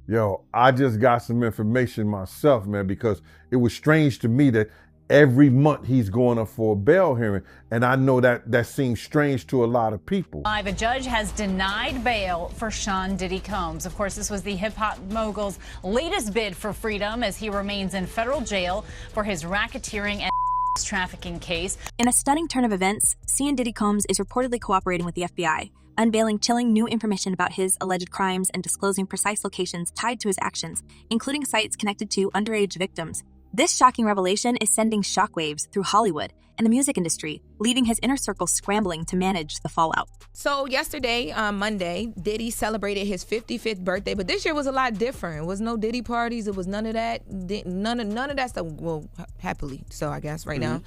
Yo, I just got some information myself, man, because it was strange to me that every month he's going up for a bail hearing. And I know that seems strange to a lot of people. A judge has denied bail for Sean Diddy Combs. Of course, this was the hip-hop mogul's latest bid for freedom as he remains in federal jail for his racketeering and trafficking case. In a stunning turn of events, Diddy Combs is reportedly cooperating with the FBI, unveiling chilling new information about his alleged crimes and disclosing precise locations tied to his actions, including sites connected to underage victims. This shocking revelation is sending shockwaves through Hollywood and the music industry, leaving his inner circle scrambling to manage the fallout. So yesterday, Monday, Diddy celebrated his 55th birthday, but this year was a lot different. It was no Diddy parties. It was none of that. None of that stuff. Well, happily so, I guess, right now.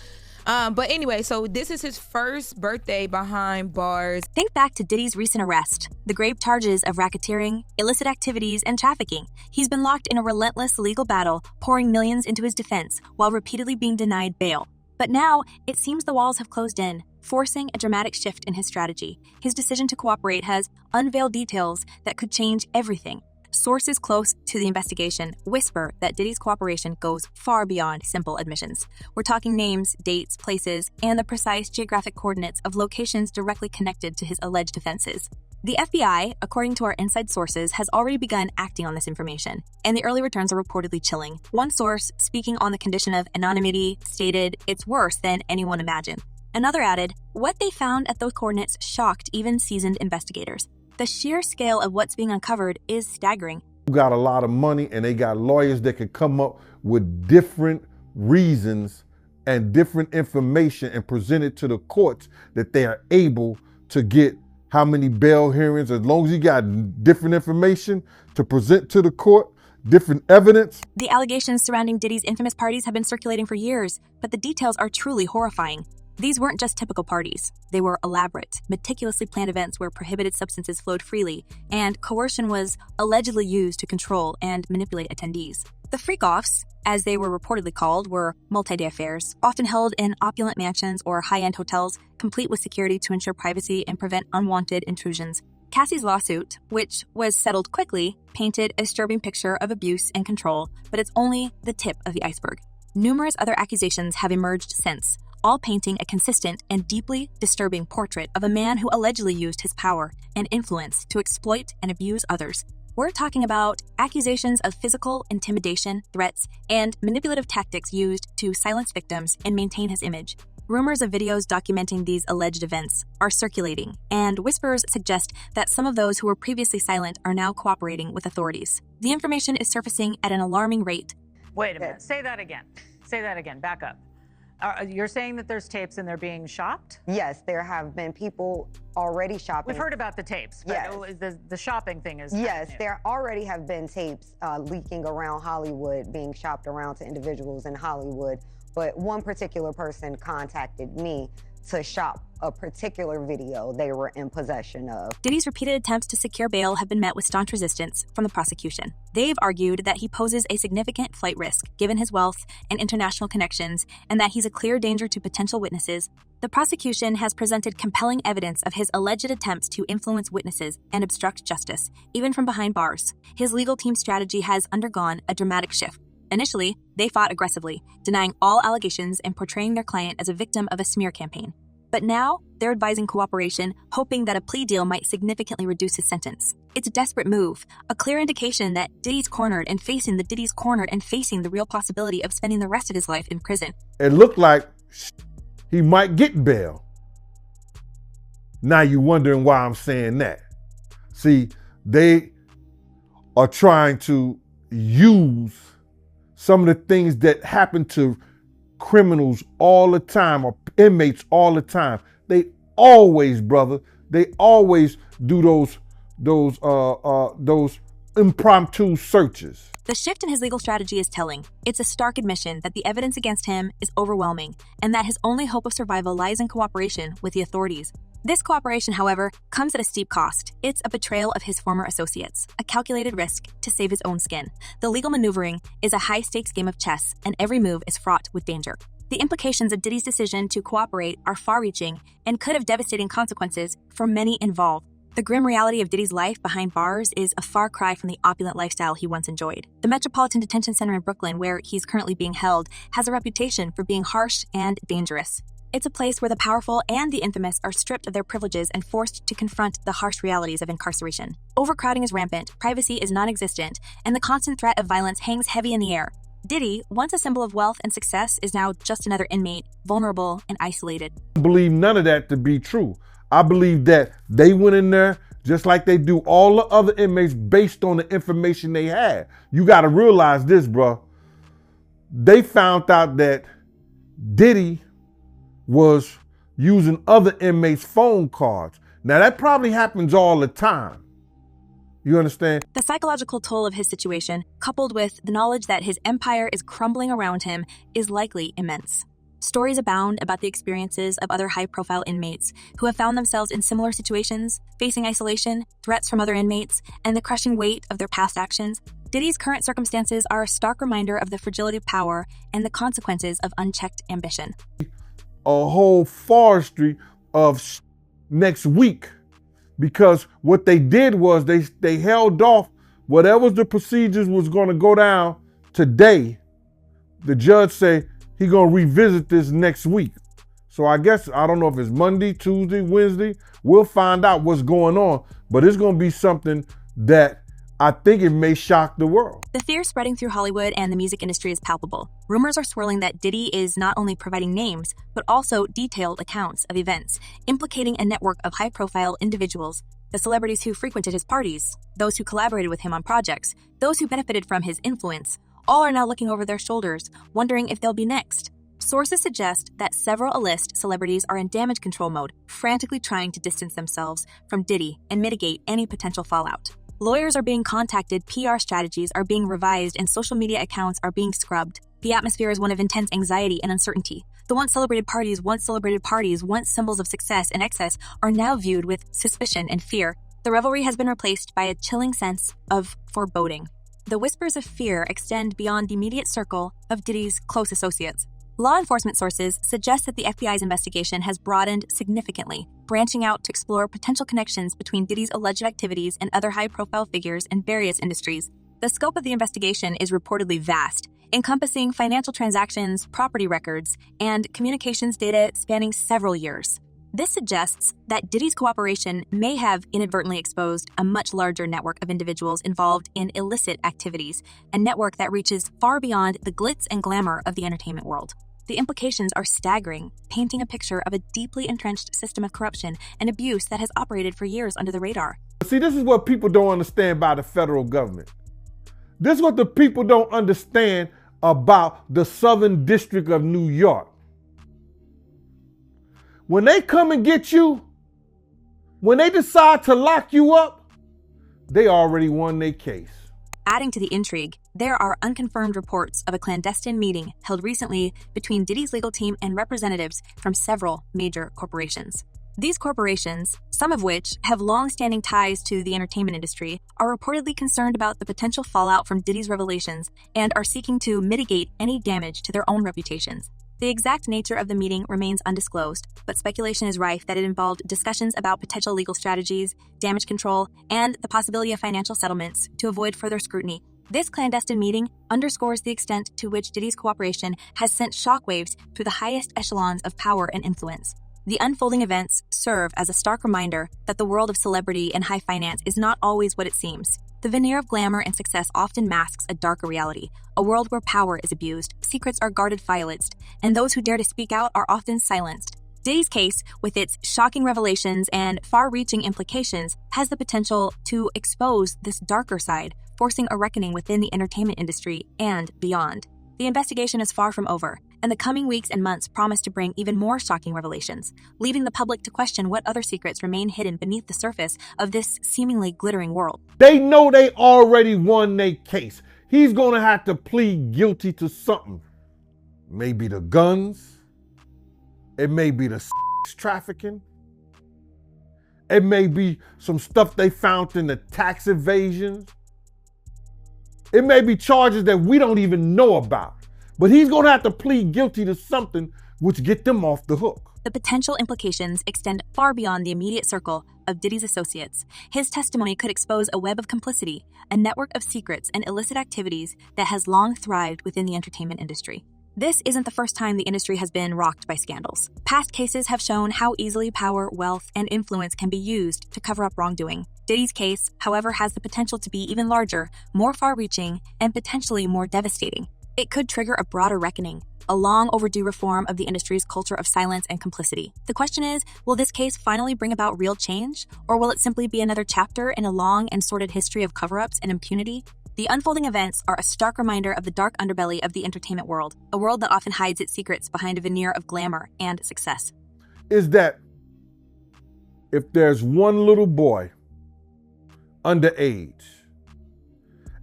But anyway, so this is his first birthday behind bars. Think back to Diddy's recent arrest, the grave charges of racketeering, illicit activities, and trafficking. He's been locked in a relentless legal battle, pouring millions into his defense while repeatedly being denied bail. But now, it seems the walls have closed in, forcing a dramatic shift in his strategy. His decision to cooperate has unveiled details that could change everything. Sources close to the investigation whisper that Diddy's cooperation goes far beyond simple admissions. We're talking names, dates, places, and the precise geographic coordinates of locations directly connected to his alleged offenses. The FBI, according to our inside sources, has already begun acting on this information, and the early returns are reportedly chilling. One source, speaking on the condition of anonymity, stated, "It's worse than anyone imagined." Another added, "What they found at those coordinates shocked even seasoned investigators." The sheer scale of what's being uncovered is staggering. Got a lot of money and they got lawyers that can come up with different reasons and different information and present it to the courts that they are able to get how many bail hearings, as long as you got different information to present to the court, different evidence. The allegations surrounding Diddy's infamous parties have been circulating for years, but the details are truly horrifying. These weren't just typical parties. They were elaborate, meticulously planned events where prohibited substances flowed freely, and coercion was allegedly used to control and manipulate attendees. The freak-offs, as they were reportedly called, were multi-day affairs, often held in opulent mansions or high-end hotels, complete with security to ensure privacy and prevent unwanted intrusions. Cassie's lawsuit, which was settled quickly, painted a disturbing picture of abuse and control, but it's only the tip of the iceberg. Numerous other accusations have emerged since, all painting a consistent and deeply disturbing portrait of a man who allegedly used his power and influence to exploit and abuse others. We're talking about accusations of physical intimidation, threats, and manipulative tactics used to silence victims and maintain his image. Rumors of videos documenting these alleged events are circulating, and whispers suggest that some of those who were previously silent are now cooperating with authorities. The information is surfacing at an alarming rate. Wait a minute. Say that again. Say that again. Back up. You're saying that there's tapes and they're being shopped? Yes, there have been people already shopping. We've heard about the tapes, but yes. The shopping thing is yes, there already have been tapes leaking around Hollywood, being shopped around to individuals in Hollywood. But one particular person contacted me to shop a particular video they were in possession of. Diddy's repeated attempts to secure bail have been met with staunch resistance from the prosecution. They've argued that he poses a significant flight risk given his wealth and international connections, and that he's a clear danger to potential witnesses. The prosecution has presented compelling evidence of his alleged attempts to influence witnesses and obstruct justice, even from behind bars. His legal team's strategy has undergone a dramatic shift. Initially, they fought aggressively, denying all allegations and portraying their client as a victim of a smear campaign. But now, they're advising cooperation, hoping that a plea deal might significantly reduce his sentence. It's a desperate move, a clear indication that Diddy's cornered and facing the real possibility of spending the rest of his life in prison. It looked like he might get bail. Now you're wondering why I'm saying that. See, they are trying to use some of the things that happen to criminals all the time or inmates all the time. They always, brother, they always do those impromptu searches. The shift in his legal strategy is telling. It's a stark admission that the evidence against him is overwhelming and that his only hope of survival lies in cooperation with the authorities. This cooperation, however, comes at a steep cost. It's a betrayal of his former associates, a calculated risk to save his own skin. The legal maneuvering is a high-stakes game of chess, and every move is fraught with danger. The implications of Diddy's decision to cooperate are far-reaching and could have devastating consequences for many involved. The grim reality of Diddy's life behind bars is a far cry from the opulent lifestyle he once enjoyed. The Metropolitan Detention Center in Brooklyn, where he's currently being held, has a reputation for being harsh and dangerous. It's a place where the powerful and the infamous are stripped of their privileges and forced to confront the harsh realities of incarceration. Overcrowding is rampant, privacy is non-existent, and the constant threat of violence hangs heavy in the air. Diddy, once a symbol of wealth and success, is now just another inmate, vulnerable and isolated. I believe none of that to be true. I believe that they went in there just like they do all the other inmates based on the information they had. You got to realize this, bro. They found out that Diddy was using other inmates' phone cards. Now, that probably happens all the time. You understand? The psychological toll of his situation, coupled with the knowledge that his empire is crumbling around him, is likely immense. Stories abound about the experiences of other high-profile inmates who have found themselves in similar situations, facing isolation, threats from other inmates, and the crushing weight of their past actions. Diddy's current circumstances are a stark reminder of the fragility of power and the consequences of unchecked ambition. A whole forestry of next week, because what they did was they held off whatever the procedures was going to go down today. The judge say he going to revisit this next week. So I guess, I don't know if it's Monday, Tuesday, Wednesday. We'll find out what's going on, but it's going to be something that I think it may shock the world. The fear spreading through Hollywood and the music industry is palpable. Rumors are swirling that Diddy is not only providing names, but also detailed accounts of events, implicating a network of high-profile individuals, the celebrities who frequented his parties, those who collaborated with him on projects, those who benefited from his influence. All are now looking over their shoulders, wondering if they'll be next. Sources suggest that several A-list celebrities are in damage control mode, frantically trying to distance themselves from Diddy and mitigate any potential fallout. Lawyers are being contacted, PR strategies are being revised, and social media accounts are being scrubbed. The atmosphere is one of intense anxiety and uncertainty. The once celebrated parties, once symbols of success and excess, are now viewed with suspicion and fear. The revelry has been replaced by a chilling sense of foreboding. The whispers of fear extend beyond the immediate circle of Diddy's close associates. Law enforcement sources suggest that the FBI's investigation has broadened significantly, branching out to explore potential connections between Diddy's alleged activities and other high-profile figures in various industries. The scope of the investigation is reportedly vast, encompassing financial transactions, property records, and communications data spanning several years. This suggests that Diddy's cooperation may have inadvertently exposed a much larger network of individuals involved in illicit activities, a network that reaches far beyond the glitz and glamour of the entertainment world. The implications are staggering, painting a picture of a deeply entrenched system of corruption and abuse that has operated for years under the radar. See, this is what people don't understand about the federal government. This is what the people don't understand about the Southern District of New York. When they come and get you, when they decide to lock you up, they already won their case. Adding to the intrigue, there are unconfirmed reports of a clandestine meeting held recently between Diddy's legal team and representatives from several major corporations. These corporations, some of which have long-standing ties to the entertainment industry, are reportedly concerned about the potential fallout from Diddy's revelations and are seeking to mitigate any damage to their own reputations. The exact nature of the meeting remains undisclosed, but speculation is rife that it involved discussions about potential legal strategies, damage control, and the possibility of financial settlements to avoid further scrutiny. This clandestine meeting underscores the extent to which Diddy's cooperation has sent shockwaves through the highest echelons of power and influence. The unfolding events serve as a stark reminder that the world of celebrity and high finance is not always what it seems. The veneer of glamour and success often masks a darker reality, a world where power is abused, secrets are guarded silenced, and those who dare to speak out are often silenced. Diddy's case, with its shocking revelations and far-reaching implications, has the potential to expose this darker side, forcing a reckoning within the entertainment industry and beyond. The investigation is far from over, and the coming weeks and months promise to bring even more shocking revelations, leaving the public to question what other secrets remain hidden beneath the surface of this seemingly glittering world. They know they already won their case. He's going to have to plead guilty to something. Maybe the guns. It may be the trafficking. It may be some stuff they found in the tax evasions. It may be charges that we don't even know about. But he's going to have to plead guilty to something which get them off the hook. The potential implications extend far beyond the immediate circle, of Diddy's associates. His testimony could expose a web of complicity, a network of secrets and illicit activities that has long thrived within the entertainment industry. This isn't the first time the industry has been rocked by scandals. Past cases have shown how easily power, wealth, and influence can be used to cover up wrongdoing. Diddy's case, however, has the potential to be even larger, more far-reaching, and potentially more devastating. It could trigger a broader reckoning, a long overdue reform of the industry's culture of silence and complicity. The question is, will this case finally bring about real change, or will it simply be another chapter in a long and sordid history of cover-ups and impunity? The unfolding events are a stark reminder of the dark underbelly of the entertainment world, a world that often hides its secrets behind a veneer of glamour and success. Is that if there's one little boy underage,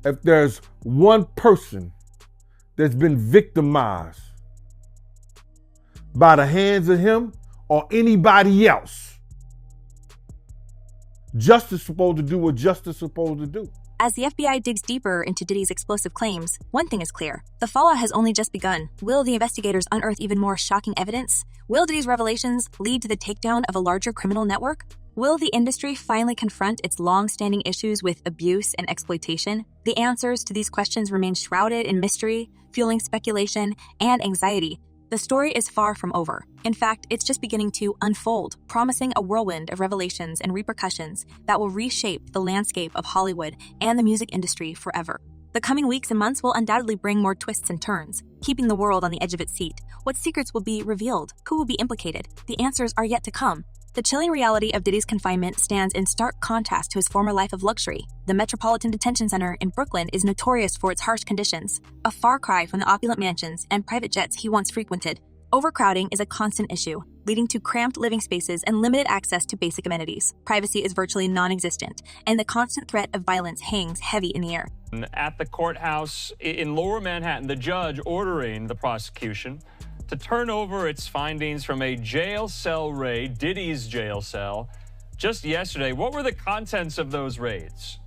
if there's one person that's been victimized by the hands of him or anybody else, justice is supposed to do what justice is supposed to do. As the FBI digs deeper into Diddy's explosive claims, one thing is clear. The fallout has only just begun. Will the investigators unearth even more shocking evidence? Will Diddy's revelations lead to the takedown of a larger criminal network? Will the industry finally confront its long-standing issues with abuse and exploitation? The answers to these questions remain shrouded in mystery, fueling speculation and anxiety. The story is far from over. In fact, it's just beginning to unfold, promising a whirlwind of revelations and repercussions that will reshape the landscape of Hollywood and the music industry forever. The coming weeks and months will undoubtedly bring more twists and turns, keeping the world on the edge of its seat. What secrets will be revealed? Who will be implicated? The answers are yet to come. The chilling reality of Diddy's confinement stands in stark contrast to his former life of luxury. The Metropolitan Detention Center in Brooklyn is notorious for its harsh conditions, a far cry from the opulent mansions and private jets he once frequented. Overcrowding is a constant issue, leading to cramped living spaces and limited access to basic amenities. Privacy is virtually non-existent, and the constant threat of violence hangs heavy in the air. At the courthouse in Lower Manhattan, the judge ordering the prosecution to turn over its findings from a jail cell raid, Diddy's jail cell, just yesterday. What were the contents of those raids?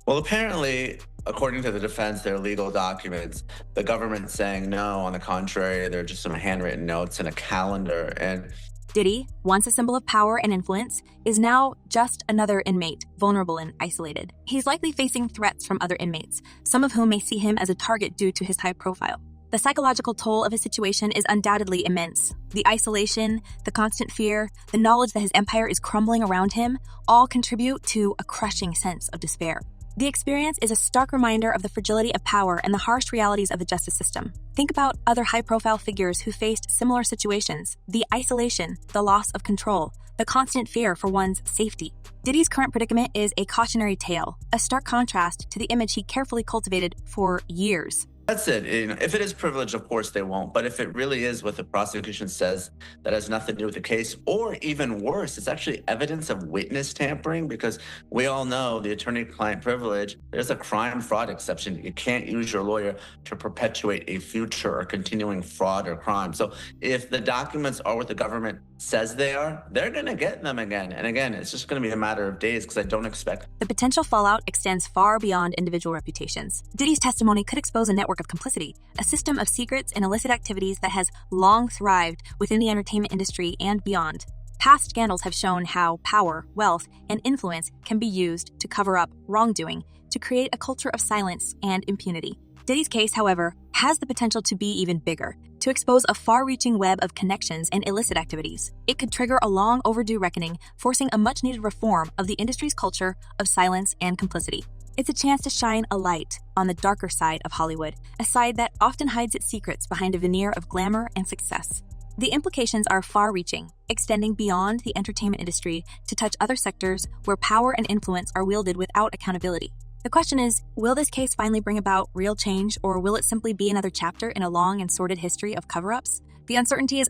Well, apparently, according to the defense, they're legal documents. The government saying no, on the contrary, they're just some handwritten notes and a calendar. And Diddy, once a symbol of power and influence, is now just another inmate, vulnerable and isolated. He's likely facing threats from other inmates, some of whom may see him as a target due to his high profile. The psychological toll of his situation is undoubtedly immense. The isolation, the constant fear, the knowledge that his empire is crumbling around him all contribute to a crushing sense of despair. The experience is a stark reminder of the fragility of power and the harsh realities of the justice system. Think about other high-profile figures who faced similar situations: the isolation, the loss of control, the constant fear for one's safety. Diddy's current predicament is a cautionary tale, a stark contrast to the image he carefully cultivated for years. that's it. If it is privilege, of course they won't. But if it really is what the prosecution says that has nothing to do with the case, or even worse, it's actually evidence of witness tampering, because we all know the attorney-client privilege, there's a crime fraud exception. You can't use your lawyer to perpetuate a future or continuing fraud or crime. So if the documents are what the government says they are, they're going to get them again. And again, it's just going to be a matter of days, because I don't expect. The potential fallout extends far beyond individual reputations. Diddy's testimony could expose a network of complicity, a system of secrets and illicit activities that has long thrived within the entertainment industry and beyond. Past scandals have shown how power, wealth, and influence can be used to cover up wrongdoing, to create a culture of silence and impunity. Diddy's case, however, has the potential to be even bigger, to expose a far-reaching web of connections and illicit activities. It could trigger a long overdue reckoning, forcing a much-needed reform of the industry's culture of silence and complicity. It's a chance to shine a light on the darker side of Hollywood, a side that often hides its secrets behind a veneer of glamour and success. The implications are far-reaching, extending beyond the entertainment industry to touch other sectors where power and influence are wielded without accountability. The question is, will this case finally bring about real change, or will it simply be another chapter in a long and sordid history of cover-ups? The uncertainty is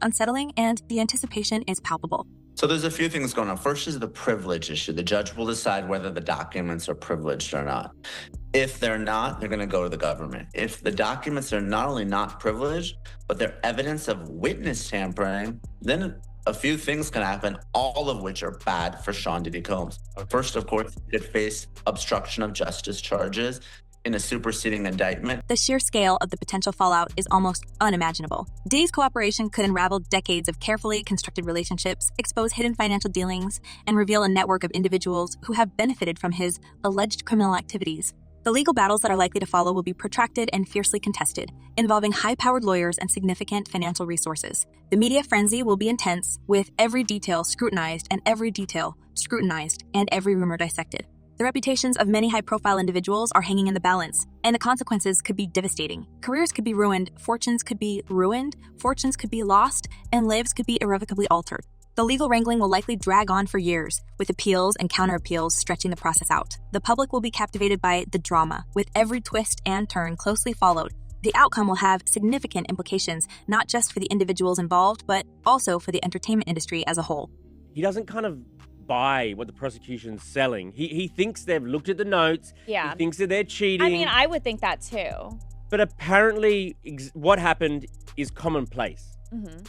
unsettling, and the anticipation is palpable. So there's a few things going on. First is the privilege issue. The judge will decide whether the documents are privileged or not. If they're not, they're going to go to the government. If the documents are not only not privileged, but they're evidence of witness tampering, then a few things can happen, all of which are bad for Sean Diddy Combs. First, of course, he could face obstruction of justice charges. in a superseding indictment. The sheer scale of the potential fallout is almost unimaginable. Diddy's cooperation could unravel decades of carefully constructed relationships, expose hidden financial dealings, and reveal a network of individuals who have benefited from his alleged criminal activities. The legal battles that are likely to follow will be protracted and fiercely contested, involving high-powered lawyers and significant financial resources. The media frenzy will be intense, with every detail scrutinized and every rumor dissected. The reputations of many high-profile individuals are hanging in the balance, and the consequences could be devastating. Careers could be ruined, fortunes could be lost, and lives could be irrevocably altered. The legal wrangling will likely drag on for years, with appeals and counter-appeals stretching the process out. The public will be captivated by the drama, with every twist and turn closely followed. The outcome will have significant implications, not just for the individuals involved, but also for the entertainment industry as a whole. He doesn't kind of buy what the prosecution's selling. He thinks they've looked at the notes. Yeah. He thinks that they're cheating. I mean, I would think that too. But apparently, what happened is commonplace. Mm-hmm.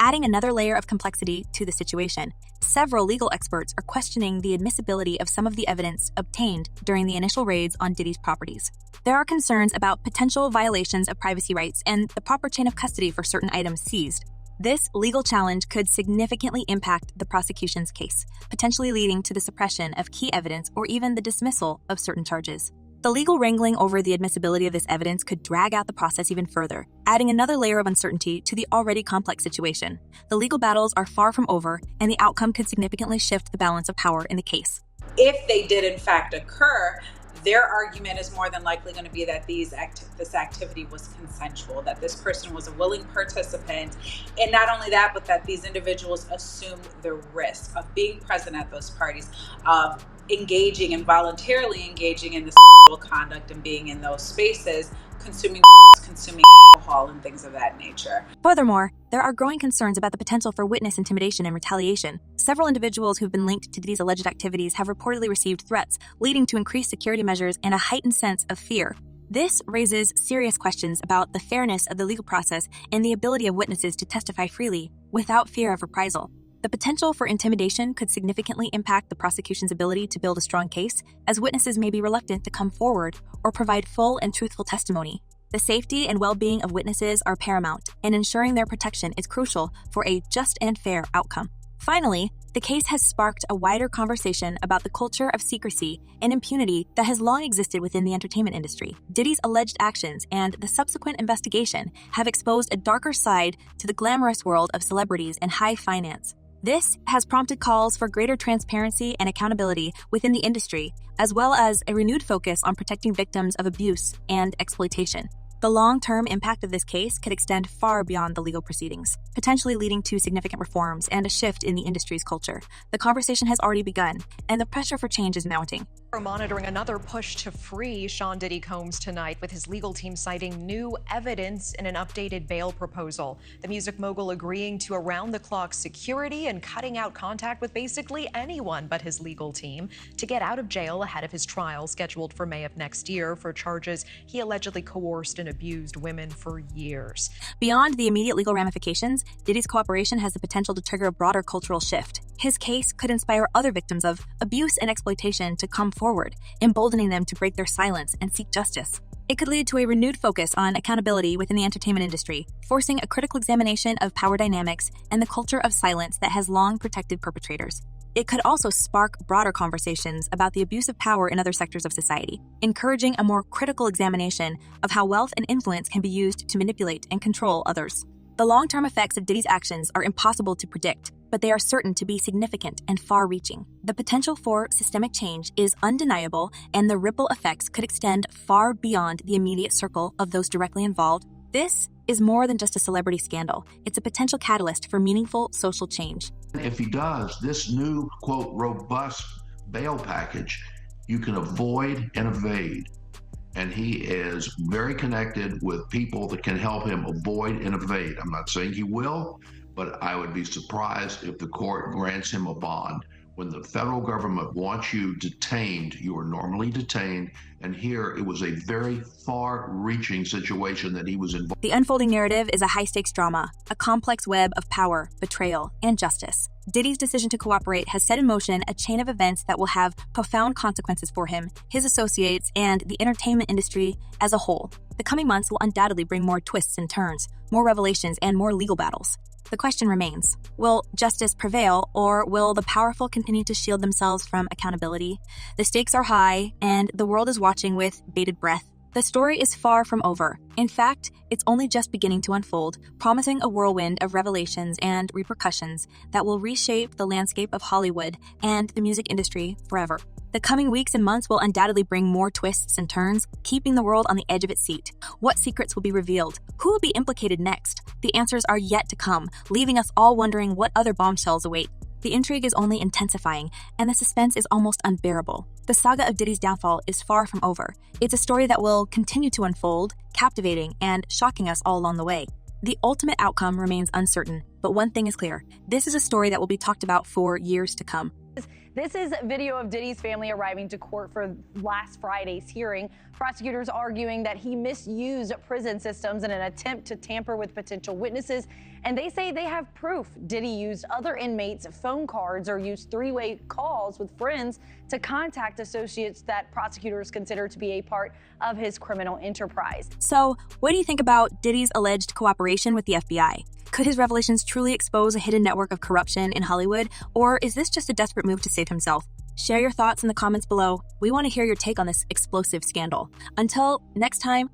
Adding another layer of complexity to the situation, several legal experts are questioning the admissibility of some of the evidence obtained during the initial raids on Diddy's properties. There are concerns about potential violations of privacy rights and the proper chain of custody for certain items seized. This legal challenge could significantly impact the prosecution's case, potentially leading to the suppression of key evidence or even the dismissal of certain charges. The legal wrangling over the admissibility of this evidence could drag out the process even further, adding another layer of uncertainty to the already complex situation. The legal battles are far from over, and the outcome could significantly shift the balance of power in the case. If they did in fact occur, their argument is more than likely going to be that this activity was consensual, that this person was a willing participant, and not only that, but that these individuals assumed the risk of being present at those parties, of engaging and voluntarily engaging in this conduct and being in those spaces, consuming alcohol and things of that nature. Furthermore, there are growing concerns about the potential for witness intimidation and retaliation. Several individuals who have been linked to these alleged activities have reportedly received threats, leading to increased security measures and a heightened sense of fear. This raises serious questions about the fairness of the legal process and the ability of witnesses to testify freely without fear of reprisal. The potential for intimidation could significantly impact the prosecution's ability to build a strong case, as witnesses may be reluctant to come forward or provide full and truthful testimony. The safety and well-being of witnesses are paramount, and ensuring their protection is crucial for a just and fair outcome. Finally, the case has sparked a wider conversation about the culture of secrecy and impunity that has long existed within the entertainment industry. Diddy's alleged actions and the subsequent investigation have exposed a darker side to the glamorous world of celebrities and high finance. This has prompted calls for greater transparency and accountability within the industry, as well as a renewed focus on protecting victims of abuse and exploitation. The long-term impact of this case could extend far beyond the legal proceedings, potentially leading to significant reforms and a shift in the industry's culture. The conversation has already begun, and the pressure for change is mounting. We're monitoring another push to free Sean Diddy Combs tonight, with his legal team citing new evidence in an updated bail proposal. The music mogul agreeing to around-the-clock security and cutting out contact with basically anyone but his legal team to get out of jail ahead of his trial scheduled for May of next year for charges he allegedly coerced and abused women for years. Beyond the immediate legal ramifications, Diddy's cooperation has the potential to trigger a broader cultural shift. His case could inspire other victims of abuse and exploitation to come forward, emboldening them to break their silence and seek justice. It could lead to a renewed focus on accountability within the entertainment industry, forcing a critical examination of power dynamics and the culture of silence that has long protected perpetrators. It could also spark broader conversations about the abuse of power in other sectors of society, encouraging a more critical examination of how wealth and influence can be used to manipulate and control others. The long-term effects of Diddy's actions are impossible to predict, but they are certain to be significant and far-reaching. The potential for systemic change is undeniable, and the ripple effects could extend far beyond the immediate circle of those directly involved. This is more than just a celebrity scandal. It's a potential catalyst for meaningful social change. If he does this new, quote, robust bail package, you can avoid and evade. And he is very connected with people that can help him avoid and evade. I'm not saying he will, but I would be surprised if the court grants him a bond. When the federal government wants you detained, you are normally detained. And here it was a very far-reaching situation that he was involved. The unfolding narrative is a high-stakes drama, a complex web of power, betrayal, and justice. Diddy's decision to cooperate has set in motion a chain of events that will have profound consequences for him, his associates, and the entertainment industry as a whole. The coming months will undoubtedly bring more twists and turns, more revelations, and more legal battles. The question remains, will justice prevail, or will the powerful continue to shield themselves from accountability? The stakes are high, and the world is watching with bated breath. The story is far from over. In fact, it's only just beginning to unfold, promising a whirlwind of revelations and repercussions that will reshape the landscape of Hollywood and the music industry forever. The coming weeks and months will undoubtedly bring more twists and turns, keeping the world on the edge of its seat. What secrets will be revealed? Who will be implicated next? The answers are yet to come, leaving us all wondering what other bombshells await. The intrigue is only intensifying, and the suspense is almost unbearable. The saga of Diddy's downfall is far from over. It's a story that will continue to unfold, captivating and shocking us all along the way. The ultimate outcome remains uncertain, but one thing is clear. This is a story that will be talked about for years to come. This is video of Diddy's family arriving to court for last Friday's hearing. Prosecutors arguing that he misused prison systems in an attempt to tamper with potential witnesses. And they say they have proof Diddy used other inmates' phone cards or used three-way calls with friends to contact associates that prosecutors consider to be a part of his criminal enterprise. So, what do you think about Diddy's alleged cooperation with the FBI? Could his revelations truly expose a hidden network of corruption in Hollywood, or is this just a desperate move to save himself? Share your thoughts in the comments below. We want to hear your take on this explosive scandal. Until next time,